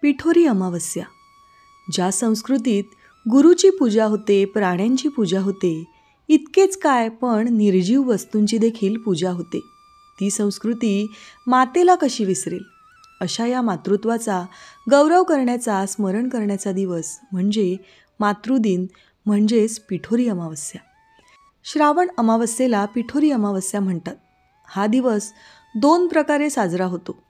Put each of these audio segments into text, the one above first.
पिठोरी अमावस्या. ज्या संस्कृतीत गुरुची पूजा होते, प्राण्यांची पूजा होते, इतकेच काय पण निर्जीव वस्तूंची देखील पूजा होते, ती संस्कृती मातेला कशी विसरेल. अशा या मातृत्वाचा गौरव करण्याचा, स्मरण करण्याचा दिवस म्हणजे मातृदिन, म्हणजेच पिठोरी अमावस्या. श्रावण अमावस्येला पिठोरी अमावस्या म्हणतात. हा दिवस 2 प्रकारे साजरा होतो.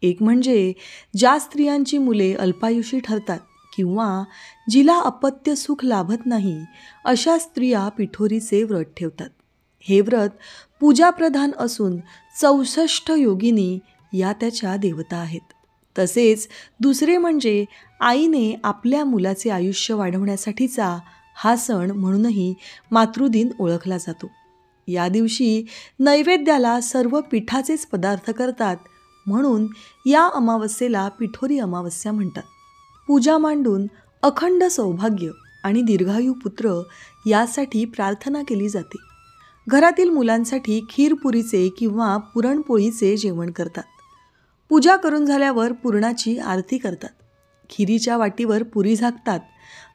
एक म्हणजे ज्या स्त्रियांची मुले अल्पायुषी ठरतात किंवा जिला अपत्य सुख लाभत नाही, अशा स्त्रिया पिठोरीचे व्रत ठेवतात. हे व्रत पूजाप्रधान असून 64 योगिनी या त्याच्या देवता आहेत. तसेच दुसरे म्हणजे आईने आपल्या मुलाचे आयुष्य वाढवण्यासाठीचा हा सण म्हणूनही मातृदिन ओळखला जातो. या दिवशी नैवेद्याला सर्व पिठाचेच पदार्थ करतात, म्हणून या अमावस्येला पिठोरी अमावस्या म्हणतात. पूजा मांडून अखंड सौभाग्य आणि दीर्घायू पुत्र यासाठी प्रार्थना केली जाते. घरातील मुलांसाठी खीरपुरीचे किंवा पुरणपोळीचे जेवण करतात. पूजा करून झाल्यावर पुरणाची आरती करतात. खिरीच्या वाटीवर पुरी झाकतात.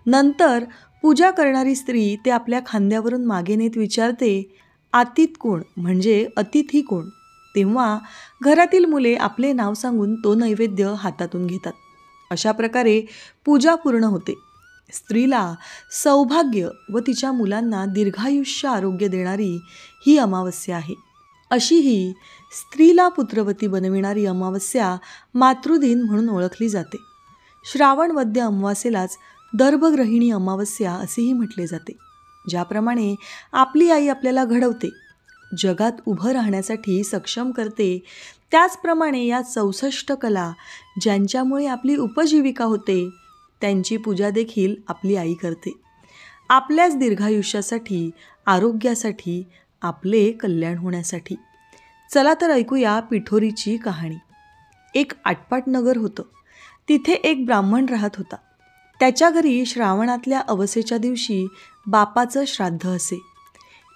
नंतर पूजा करणारी स्त्री ते आपल्या खांद्यावरून मागे नेत विचारते, आतीत कोण, म्हणजे अतिथी कोण. तेव्हा घरातील मुले आपले नाव सांगून तो नैवेद्य हातातून घेतात. अशा प्रकारे पूजा पूर्ण होते. स्त्रीला सौभाग्य व तिच्या मुलांना दीर्घायुष्य आरोग्य देणारी ही अमावस्या आहे. अशी ही स्त्रीला पुत्रवती बनविणारी अमावस्या मातृदिन म्हणून ओळखली जाते. श्रावण वद्य अमावस्येलाच दर्भग्रहिणी अमावस्या असेही म्हटले जाते. ज्याप्रमाणे आपली आई आपल्याला घडवते, जगात उभं राहण्यासाठी सक्षम करते, त्याचप्रमाणे या 64 कला ज्यांच्यामुळे आपली उपजीविका होते, त्यांची पूजा देखील आपली आई करते. आपल्याच दीर्घायुष्यासाठी, आरोग्यासाठी, आपले कल्याण होण्यासाठी. चला तर ऐकूया पिठोरीची कहाणी. एक आटपाट नगर होतं. तिथे एक ब्राह्मण राहत होता. त्याच्या घरी श्रावणातल्या अवसेच्या दिवशी बापाचं श्राद्ध असे.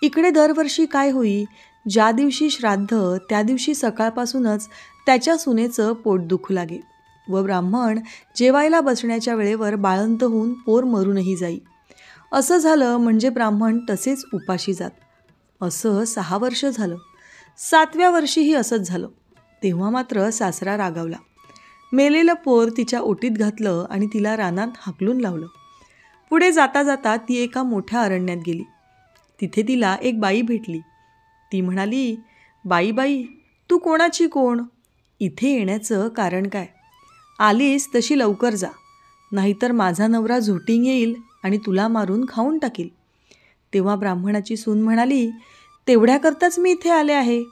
इकडे दरवर्षी काय होई, ज्या दिवशी श्राद्ध त्या दिवशी सकाळपासूनच त्याच्या सुनेचं पोट दुखू लागे व ब्राह्मण जेवायला बसण्याच्या वेळेवर बाळंत होऊन पोर मरूनही जाई. असं झालं म्हणजे ब्राह्मण तसेच उपाशी जात. असं 6 वर्ष झालं. 7व्या वर्षीही असंच झालं. तेव्हा मात्र सासरा रागावला. मेलेलं पोर तिच्या ओटीत घातलं आणि तिला रानात हाकलून लावलं. पुढे जाता जाता ती एका मोठ्या अरण्यात गेली. तिथे तिला एक बाई भेटली. ती म्हणाली, बाई बाई, तू कोणाची कोण? इथे येण्याचं कारण काय? आलीस तशी लवकर जा, नाहीतर माझा नवरा झोटिंग येईल आणि तुला मारून खाऊन टाकील. तेव्हा ब्राह्मणाची सून म्हणाली, तेवढ्याकरताच मी इथे आले आहे.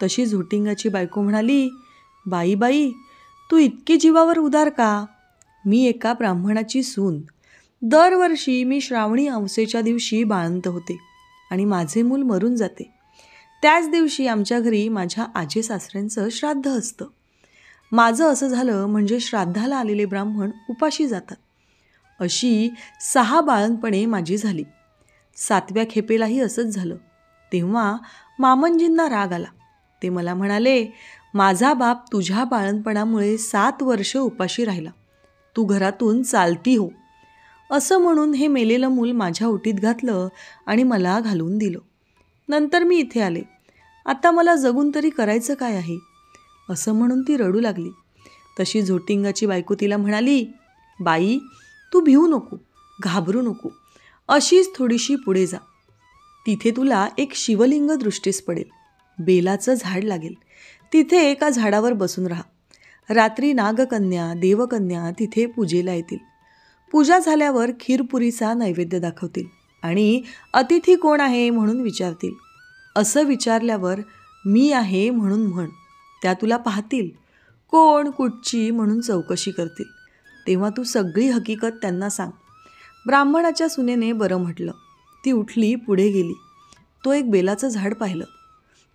तशी झोटिंगाची बायको म्हणाली, बाई बाई, तू इतकी जीवावर उदार का? मी एका ब्राह्मणाची सून. दरवर्षी मी श्रावणी अमावस्येच्या दिवशी बाळंत होते आणि माझे मूल मरून जाते. त्याच दिवशी आमच्या घरी माझ्या आजी सासऱ्यांचं श्राद्ध असतं. माझं असं झालं म्हणजे श्राद्धाला आलेले ब्राह्मण उपाशी जातात. अशी 6 बाळंतपणे माझी झाली. 7व्या खेपेलाही असंच झालं. तेव्हा मामंजींना राग आला. ते मला म्हणाले, माझा बाप तुझ्या बाळंतपणामुळे 7 वर्ष उपाशी राहिला. तू घरातून चालती हो. असं म्हणून हे मेलेलं मूल माझ्या ओटीत घातलं आणि मला घालून दिलं. नंतर मी इथे आले. आता मला जगून तरी करायचं काय आहे? असं म्हणून ती रडू लागली. तशी झोटिंगाची बायको तिला म्हणाली, बाई, तू भिवू नको, घाबरू नको. अशीच थोडीशी पुढे जा. तिथे तुला एक शिवलिंग दृष्टीस पडेल. बेलाचं झाड लागेल. तिथे एका झाडावर बसून राहा. रात्री नागकन्या, देवकन्या तिथे पूजेला येतील. पूजा झाल्यावर खीरपुरीचा नैवेद्य दाखवतील आणि अतिथी कोण आहे म्हणून विचारतील. असं विचारल्यावर मी आहे म्हणून म्हण. त्या तुला पाहतील. कोण, कुठची म्हणून चौकशी करतील. तेव्हा तू सगळी हकीकत त्यांना सांग. ब्राह्मणाच्या सुनेने बरं म्हटलं. ती उठली, पुढे गेली. तो एक बेलाचं झाड पाहिलं.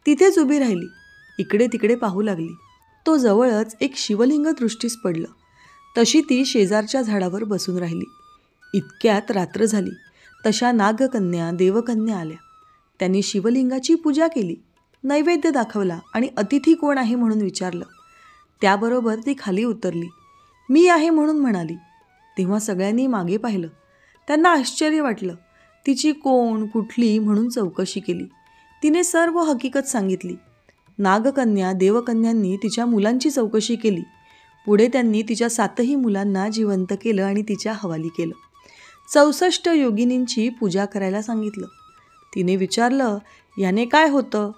तिथेच उभी राहिली. इकडे तिकडे पाहू लागली. तो जवळच एक शिवलिंग दृष्टीस पडलं. तशी ती शेजारच्या झाडावर बसून राहिली. इतक्यात रात्र झाली. तशा नागकन्या, देवकन्या आल्या. त्यांनी शिवलिंगाची पूजा केली, नैवेद्य दाखवला आणि अतिथी कोण आहे म्हणून विचारलं. त्याबरोबर ती खाली उतरली. मी आहे म्हणून म्हणाली. तेव्हा सगळ्यांनी मागे पाहिलं. त्यांना आश्चर्य वाटलं. तिची कोण, कुठली म्हणून चौकशी केली. तिने सर्व हकीकत सांगितली. नागकन्या, देवकन्यांनी तिच्या मुलांची चौकशी केली. पुढे त्यांनी तिच्या 7ही मुलांना जिवंत केलं आणि तिच्या हवाली केलं. 64 योगिनींची पूजा करायला सांगितलं. तिने विचारलं, याने काय होतं?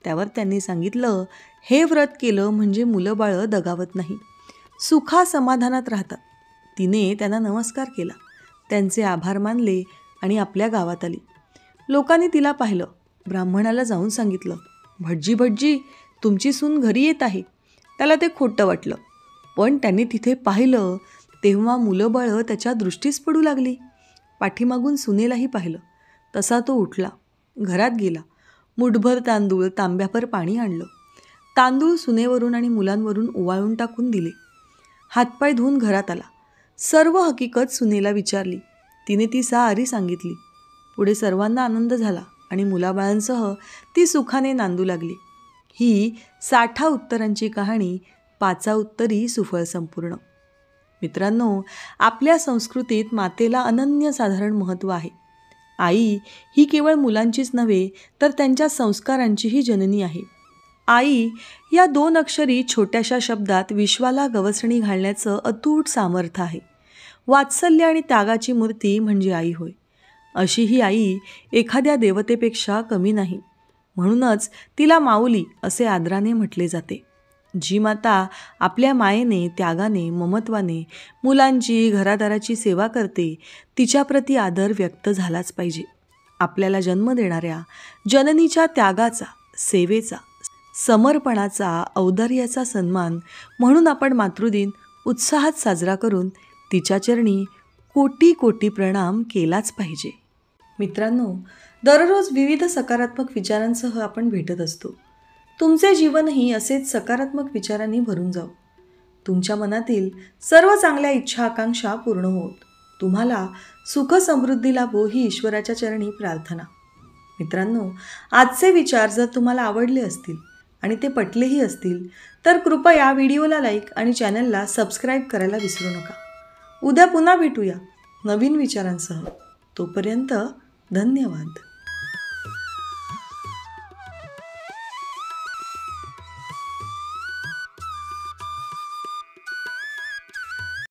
त्यावर त्यांनी सांगितलं, हे व्रत केलं म्हणजे मुलं बाळं दगावत नाही, सुखा समाधानात राहतात. तिने त्यांना नमस्कार केला, त्यांचे आभार मानले आणि आपल्या गावात आली. लोकांनी तिला पाहिलं. ब्राह्मणाला जाऊन सांगितलं, भटजी भटजी, तुमची सून घरी येत आहे. त्याला ते खोटं वाटलं, पण त्यांनी तिथे पाहिलं तेव्हा मुलं बाळं त्याच्या दृष्टीस पडू लागली. पाठीमागून सुनेलाही पाहिलं. तसा तो उठला, घरात गेला. मुठभर तांदूळ, तांब्याभर पाणी आणलं. तांदूळ सुनेवरून आणि मुलांवरून उवाळून टाकून दिले. हातपाय धुवून घरात आला. सर्व हकीकत सुनेला विचारली. तिने ती सारी सांगितली. पुढे सर्वांना आनंद झाला आणि मुलाबाळांसह ती सुखाने नांदू लागली. ही 60 उत्तरांची कहाणी 5 उत्तरी सुफळ संपूर्ण. मित्रांनो, आपल्या संस्कृतीत मातेला अनन्यसाधारण महत्त्व आहे. आई ही केवळ मुलांचीच नव्हे तर त्यांच्या संस्कारांचीही जननी आहे. आई या 2 अक्षरी छोट्याशा शब्दात विश्वाला गवसणी घालण्याचं अतूट सामर्थ्य आहे. वात्सल्य आणि त्यागाची मूर्ती म्हणजे आई होय. अशी ही आई एखाद्या देवतेपेक्षा कमी नाही. म्हणूनच तिला माऊली असे आदराने म्हटले जाते. जी माता आपल्या मायेने, त्यागाने, ममत्वाने मुलांची, घरादाराची सेवा करते, तिच्याप्रती आदर व्यक्त झालाच पाहिजे. आपल्याला जन्म देणाऱ्या जननीच्या त्यागाचा, सेवेचा, समर्पणाचा, औदार्याचा सन्मान म्हणून आपण मातृदिन उत्साहात साजरा करून तिच्या चरणी कोटी कोटी प्रणाम केलाच पाहिजे. मित्रांनो, दररोज विविध सकारात्मक विचारांसह आपण भेटत असतो. तुमचे जीवनही असेच सकारात्मक विचारांनी भरून जाऊ. तुमच्या मनातील सर्व चांगल्या इच्छा आकांक्षा पूर्ण होत. तुम्हाला सुख समृद्धी लाभो ही ईश्वराच्या चरणी प्रार्थना. मित्रांनो, आजचे विचार जर तुम्हाला आवडले असतील आणि ते पटलेही असतील तर कृपया व्हिडिओला लाईक आणि चॅनलला सबस्क्राईब करायला विसरू नका. उद्या पुन्हा भेटूया नवीन विचारांसह. तोपर्यंत धन्यवाद.